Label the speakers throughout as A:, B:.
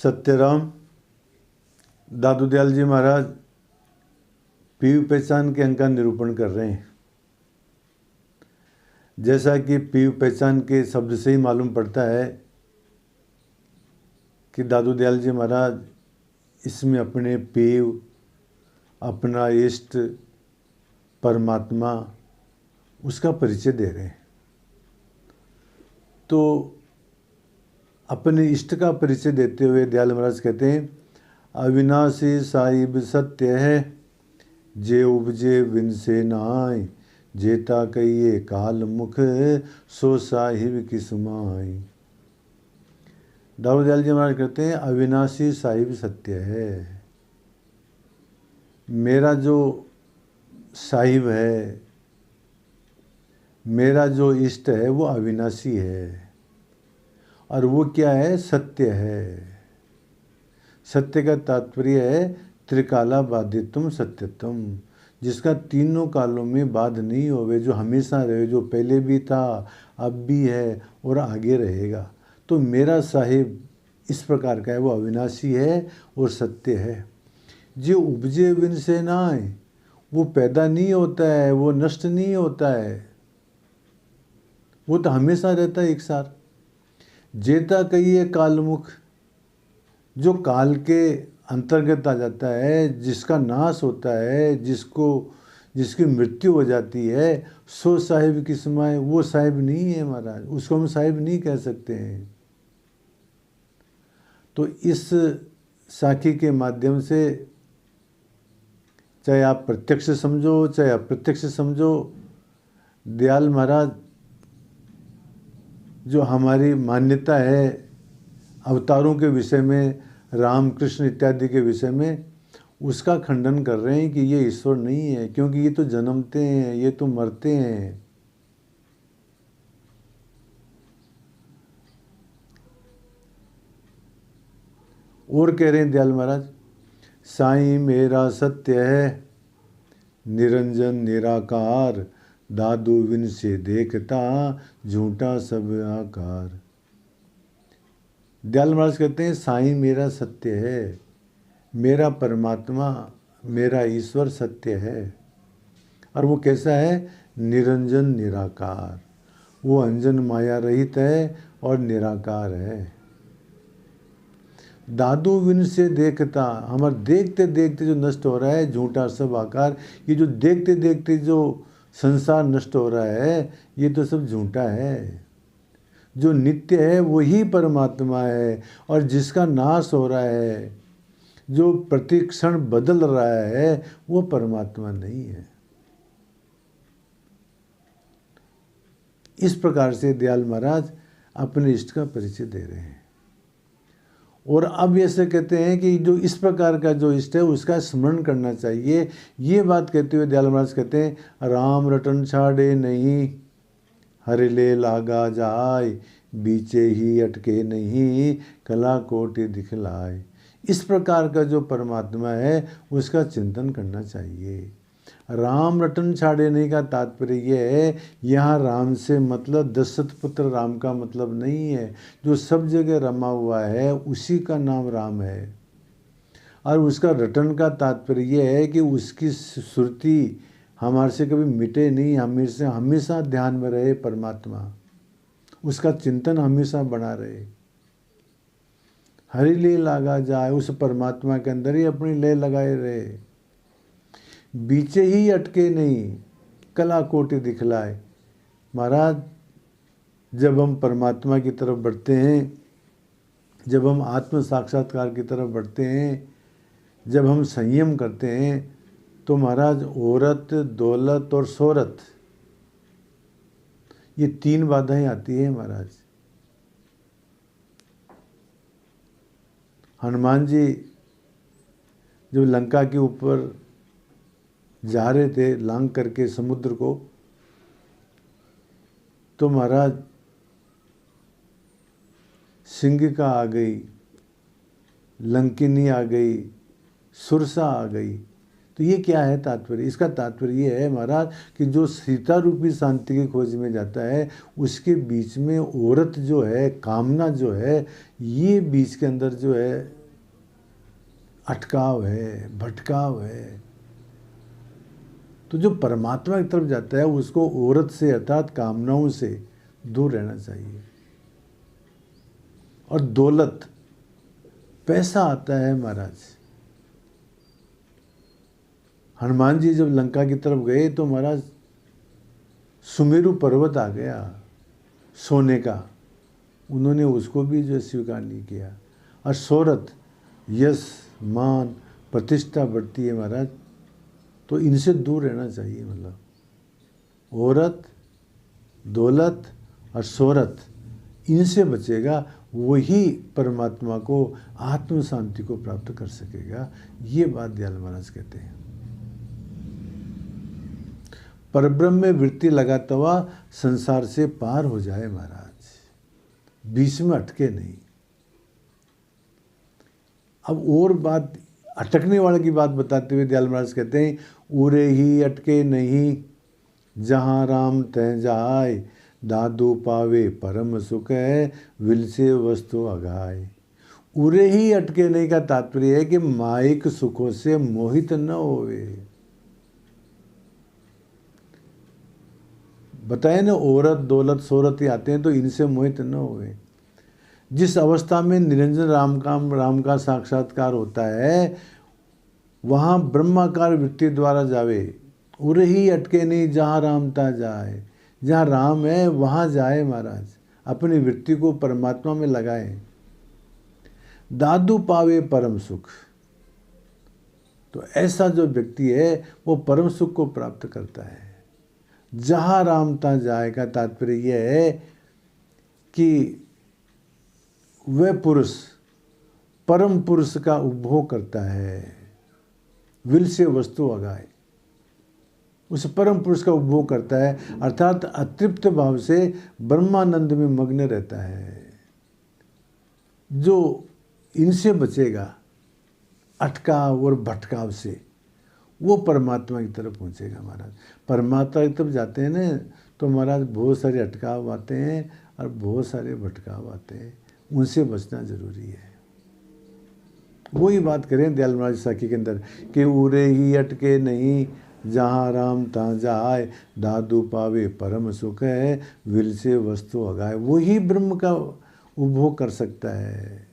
A: सत्यराम दादू दयाल जी महाराज PU पहचान के अंक का निरूपण कर रहे हैं। जैसा कि पीयू पहचान के शब्द से ही मालूम पड़ता है कि दादू दयाल जी महाराज इसमें अपने पीयू, अपना इष्ट परमात्मा, उसका परिचय दे रहे हैं। तो अपने इष्ट का परिचय देते हुए दयाल महाराज कहते हैं, अविनाशी साहिब सत्य है, जे उपजे विन से नाय, जेता कहिए काल मुख, सो साहिब की सुमाई। दाऊद दयाल जी महाराज कहते हैं, अविनाशी साहिब सत्य है। मेरा जो साहिब है, मेरा जो इष्ट है, वो अविनाशी है। और वो क्या है? सत्य है। सत्य का तात्पर्य है त्रिकाला बाधितुम सत्यतम, जिसका तीनों कालों में बाध नहीं होवे, जो हमेशा रहे, जो पहले भी था, अब भी है और आगे रहेगा। तो मेरा साहिब इस प्रकार का है, वो अविनाशी है और सत्य है। जो उपजे विन से नाय, वो पैदा नहीं होता है, वो नष्ट नहीं होता है, वो तो हमेशा रहता है एक साथ। जेता कहिए कालमुख, जो काल के अंतर्गत आ जाता है, जिसका नाश होता है, जिसकी मृत्यु हो जाती है, सो साहिब की समाए, वो साहिब नहीं है महाराज, उसको हम साहिब नहीं कह सकते हैं। तो इस साखी के माध्यम से, चाहे आप प्रत्यक्ष समझो चाहे अप्रत्यक्ष समझो, दयाल महाराज जो हमारी मान्यता है अवतारों के विषय में, राम कृष्ण इत्यादि के विषय में, उसका खंडन कर रहे हैं कि ये ईश्वर नहीं है, क्योंकि ये तो जन्मते हैं, ये तो मरते हैं। और कह रहे हैं दयाल महाराज, साईं मेरा सत्य है, निरंजन निराकार, दादू विन से देखता, झूठा सब आकार। दयाल महाराज कहते हैं, साईं मेरा सत्य है, मेरा परमात्मा, मेरा ईश्वर सत्य है। और वो कैसा है? निरंजन निराकार, वो अंजन माया रहित है और निराकार है। दादू विन से देखता, हमारे देखते देखते जो नष्ट हो रहा है, झूठा सब आकार, ये जो देखते देखते जो संसार नष्ट हो रहा है, ये तो सब झूठा है। जो नित्य है वही परमात्मा है, और जिसका नाश हो रहा है, जो प्रतिक्षण बदल रहा है, वो परमात्मा नहीं है। इस प्रकार से दयाल महाराज अपने इष्ट का परिचय दे रहे हैं। और अब ऐसे कहते हैं कि जो इस प्रकार का जो इष्ट है, उसका स्मरण करना चाहिए। ये बात कहते हुए दयाल महाराज कहते हैं, राम रटन छाड़े नहीं, हरि ले लागा जाय, बीचे ही अटके नहीं, कला कोटि दिखलाए। इस प्रकार का जो परमात्मा है, उसका चिंतन करना चाहिए। राम रटन छाड़े नहीं का तात्पर्य यह है, यहाँ राम से मतलब दशरथ पुत्र राम का मतलब नहीं है। जो सब जगह रमा हुआ है, उसी का नाम राम है। और उसका रटन का तात्पर्य यह है कि उसकी सुरती हमारे से कभी मिटे नहीं, हमेशा हमेशा ध्यान में रहे परमात्मा, उसका चिंतन हमेशा बना रहे। हरि ले लागा जाए, उस परमात्मा के अंदर ही अपनी लय लगाए रहे, बीचे ही अटके नहीं, कला कोटि दिखलाए। महाराज जब हम परमात्मा की तरफ बढ़ते हैं, जब हम आत्म साक्षात्कार की तरफ बढ़ते हैं, जब हम संयम करते हैं, तो महाराज औरत, दौलत और शोहरत, ये तीन बाधाएं आती हैं महाराज। हनुमान जी जब लंका के ऊपर जा रहे थे लांग करके समुद्र को, तो महाराज सिंगिका आ गई, लंकिनी आ गई, सुरसा आ गई, तो ये क्या है तात्पर्य? इसका तात्पर्य ये है महाराज कि जो सीता रूपी शांति की खोज में जाता है उसके बीच में औरत जो है, कामना जो है, ये बीच के अंदर जो है अटकाव है, भटकाव है। तो जो परमात्मा की तरफ जाता है उसको औरत से अर्थात कामनाओं से दूर रहना चाहिए। और दौलत, पैसा आता है महाराज। हनुमान जी जब लंका की तरफ गए तो महाराज सुमेरु पर्वत आ गया सोने का, उन्होंने उसको भी जो स्वीकार नहीं किया। और शोहरत, यश, मान, प्रतिष्ठा बढ़ती है महाराज, तो इनसे दूर रहना चाहिए। मतलब औरत, दौलत और शोहरत, इनसे बचेगा वही परमात्मा को, आत्म शांति को प्राप्त कर सकेगा। ये बात दयाल महाराज कहते हैं। परब्रह्म में वृत्ति लगाता हुआ संसार से पार हो जाए महाराज, बीच में अटके नहीं। अब और बात, अटकने वाले की बात बताते हुए दयाल महाराज कहते हैं, उरे ही अटके नहीं जहाँ राम तह जाए, दादू पावे परम सुख है, विल से वस्तु अगाए। उरे ही अटके नहीं का तात्पर्य है कि माइक सुखों से मोहित न होवे। बताए ना, औरत, दौलत, शोहरत आते हैं तो इनसे मोहित न हुए। जिस अवस्था में निरंजन राम का साक्षात्कार होता है वहाँ ब्रह्माकार वृत्ति द्वारा जावे। उरे ही अटके नहीं जहाँ राम ता जाए, जहाँ राम है वहाँ जाए महाराज, अपनी वृत्ति को परमात्मा में लगाए। दादू पावे परम सुख, तो ऐसा जो व्यक्ति है वो परम सुख को प्राप्त करता है। जहाँ राम ता जाए का तात्पर्य यह है कि वह पुरुष परम पुरुष का उपभोग करता है, विल से वस्तु अगाए, उस परम पुरुष का उपभोग करता है, अर्थात अतृप्त भाव से ब्रह्मानंद में मग्न रहता है। जो इनसे बचेगा, अटकाव और भटकाव से, वो परमात्मा की तरफ पहुंचेगा महाराज। परमात्मा की तरफ जाते हैं ना तो महाराज बहुत सारे अटकाव आते हैं और बहुत सारे भटकाव आते हैं, उनसे बचना जरूरी है। वही बात करें दयाल महाराज साखी के अंदर कि उरे ही अटके नहीं जहाँ राम तहाँ जाए, दादू पावे परम सुख है, विल से वस्तु अगाए। वही ब्रह्म का उपभोग कर सकता है,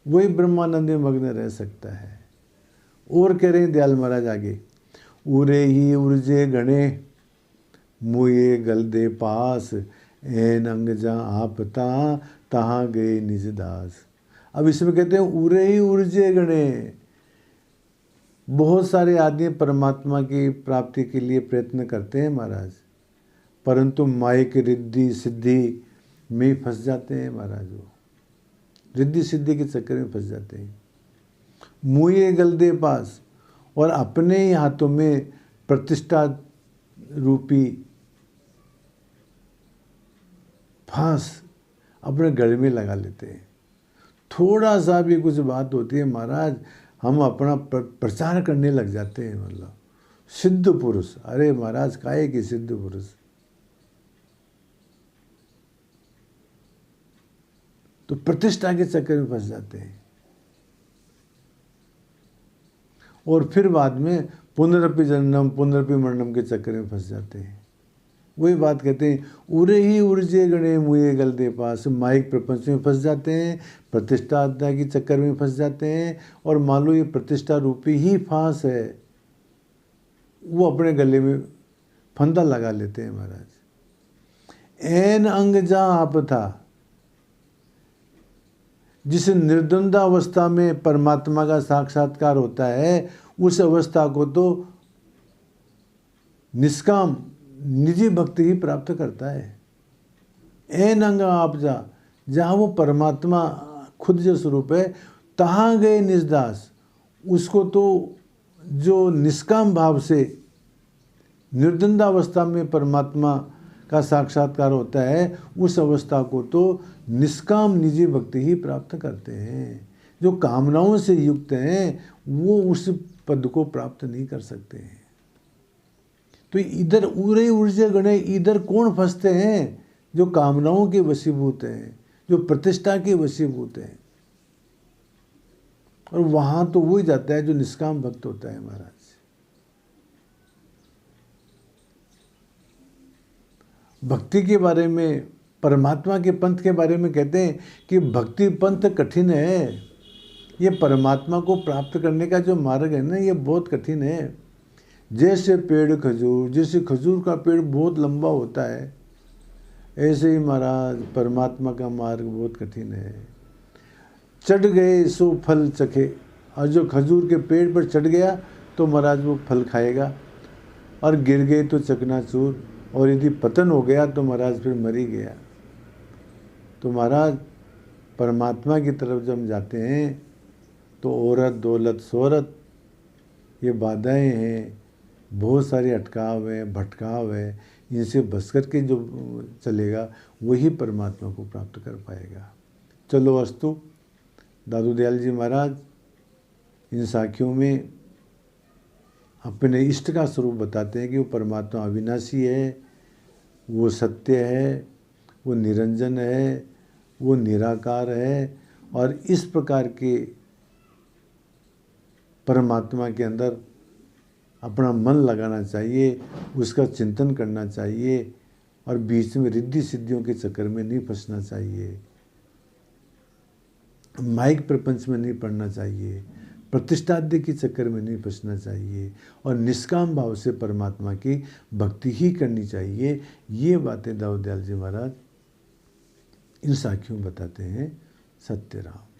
A: वही ब्रह्मानंद में मग्न रह सकता है। और कह रहे हैं दयाल महाराज आगे, उरे ही उर्जे गणे मुए गल दे पास, एन अंग जहाँ आपता तहाँ गए निज दास। अब इसमें कहते हैं उरे ही उर्जे गणे। बहुत सारे आदमी परमात्मा की प्राप्ति के लिए प्रयत्न करते हैं महाराज, परंतु माइक रिद्धि सिद्धि में फंस जाते हैं महाराज। वो रिद्धि सिद्धि के चक्कर में फंस जाते हैं। मुँह गलदे पास, और अपने ही हाथों में प्रतिष्ठा रूपी फांस अपने गले में लगा लेते हैं। थोड़ा सा भी कुछ बात होती है महाराज, हम अपना प्रचार करने लग जाते हैं। मतलब सिद्ध पुरुष, अरे महाराज काहे कि सिद्ध पुरुष, तो प्रतिष्ठा के चक्कर में फंस जाते हैं। और फिर बाद में पुनरपि जन्म पुनरपि मरणम के चक्कर में फंस जाते हैं। वही बात कहते हैं, उरे ही उर्जे गणे मुए गल दे पास। माइक प्रपंच में फंस जाते हैं, प्रतिष्ठा अध्याय के चक्कर में फंस जाते हैं, और मान लो ये प्रतिष्ठा रूपी ही फांस है, वो अपने गले में फंदा लगा लेते हैं महाराज। एन अंग जहाँ आप था, जिस निर्द्वंद अवस्था में परमात्मा का साक्षात्कार होता है, उस अवस्था को तो निष्काम निजी भक्ति ही प्राप्त करता है। एन अंग आप जा, जहाँ वो परमात्मा खुद जो स्वरूप है, तहाँ गए निजदास। उसको तो जो निष्काम भाव से निर्द्वंदावस्था में परमात्मा का साक्षात्कार होता है, उस अवस्था को तो निष्काम निजी भक्ति ही प्राप्त करते हैं। जो कामनाओं से युक्त हैं वो उस पद को प्राप्त नहीं कर सकते हैं। तो इधर उरे ऊर्जा गणे इधर कौन फंसते हैं? जो कामनाओं के वशीभूत हैं, जो प्रतिष्ठा के वशीभूत हैं। और वहां तो वो ही जाता है जो निष्काम भक्त होता है महाराज। भक्ति के बारे में, परमात्मा के पंथ के बारे में कहते हैं कि भक्ति पंथ कठिन है। ये परमात्मा को प्राप्त करने का जो मार्ग है ना, ये बहुत कठिन है। जैसे पेड़ खजूर, जैसे खजूर का पेड़ बहुत लंबा होता है, ऐसे ही महाराज परमात्मा का मार्ग बहुत कठिन है। चढ़ गए सो फल चखे, और जो खजूर के पेड़ पर चढ़ गया तो महाराज वो फल खाएगा, और गिर गए तो चकनाचूर, और यदि पतन हो गया तो महाराज फिर मर ही गया। तो महाराज परमात्मा की तरफ जब हम जाते हैं तो औरत दौलत शोहरत ये बाधाएं हैं, बहुत सारे अटकाव हैं, भटकाव है, इनसे बच कर के जो चलेगा वही परमात्मा को प्राप्त कर पाएगा। चलो अस्तु। दादू दयाल जी महाराज इन साखियों में अपने इष्ट का स्वरूप बताते हैं कि वो परमात्मा अविनाशी है, वो सत्य है, वो निरंजन है, वो निराकार है। और इस प्रकार के परमात्मा के अंदर अपना मन लगाना चाहिए, उसका चिंतन करना चाहिए, और बीच में रिद्धि सिद्धियों के चक्कर में नहीं फंसना चाहिए, माइक प्रपंच में नहीं पड़ना चाहिए, प्रतिष्ठाद्य के चक्कर में नहीं फंसना चाहिए, और निष्काम भाव से परमात्मा की भक्ति ही करनी चाहिए। ये बातें दाऊद दयाल जी महाराज इन साखियों बताते हैं। सत्य राम।